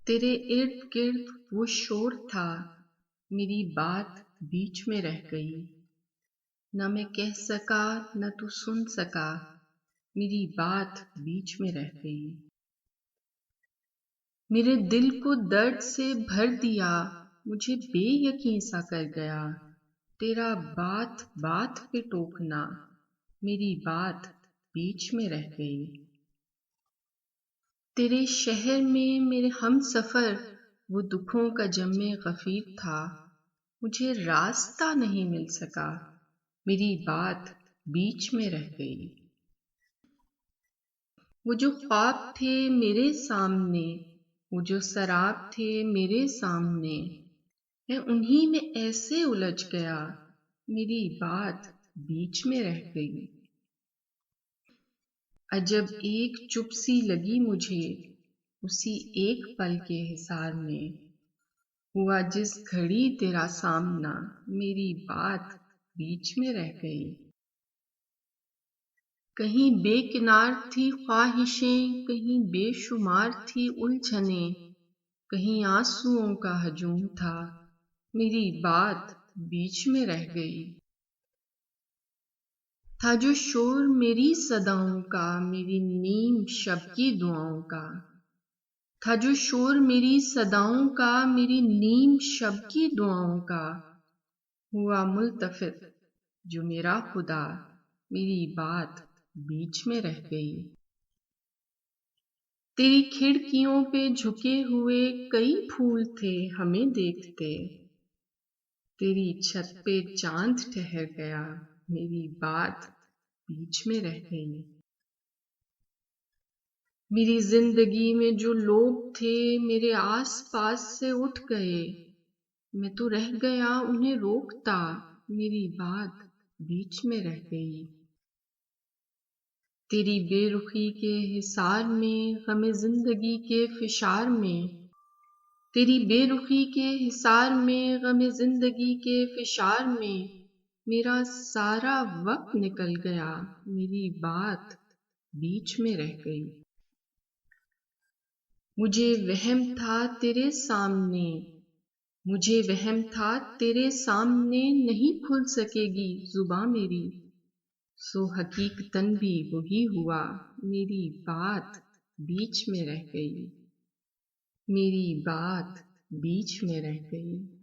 تیرے ارد گرد وہ شور تھا، میری بات بیچ میں رہ گئی، نہ میں کہہ سکا نہ تو سن سکا، میری بات بیچ میں رہ گئی۔ میرے دل کو درد سے بھر دیا، مجھے بے یقین سا کر گیا، تیرا بات بات پہ ٹوکنا، میری بات بیچ میں رہ گئی۔ تیرے شہر میں میرے ہم سفر وہ دکھوں کا جم غفیر تھا، مجھے راستہ نہیں مل سکا، میری بات بیچ میں رہ گئی۔ وہ جو خواب تھے میرے سامنے، وہ جو سراب تھے میرے سامنے، میں انہی میں ایسے الجھ گیا، میری بات بیچ میں رہ گئی۔ عجب ایک چپ سی لگی مجھے، اسی ایک پل کے حصار میں، ہوا جس گھڑی تیرا سامنا، میری بات بیچ میں رہ گئی۔ کہیں بے کنار تھی خواہشیں، کہیں بے شمار تھی الجھنیں، کہیں آنسوؤں کا ہجوم تھا، میری بات بیچ میں رہ گئی۔ تھا جو شور میری صداؤں کا، میری نیم شب کی دعاؤں کا، تھا جو شور میری صداؤں کا، میری نیم شب کی دعاؤں کا، ہوا ملتفت جو میرا خدا، میری بات بیچ میں رہ گئی۔ تیری کھڑکیوں پہ جھکے ہوئے کئی پھول تھے ہمیں دیکھتے، تیری چھت پہ چاند ٹھہر گیا، میری بات بیچ میں رہ گئی۔ میری زندگی میں جو لوگ تھے میرے آس پاس سے اٹھ گئے، میں تو رہ گیا انہیں روکتا، میری بات بیچ میں رہ گئی۔ تیری بے رخی کے حصار میں، غم زندگی کے فشار میں، تیری بے رخی کے حصار میں، غم زندگی کے فشار میں، میرا سارا وقت نکل گیا، میری بات بیچ میں رہ گئی۔ مجھے وہم تھا تیرے سامنے، مجھے وہم تھا تیرے سامنے نہیں کھل سکے گی زباں میری، سو حقیقتاً بھی وہی ہوا، میری بات بیچ میں رہ گئی، میری بات بیچ میں رہ گئی۔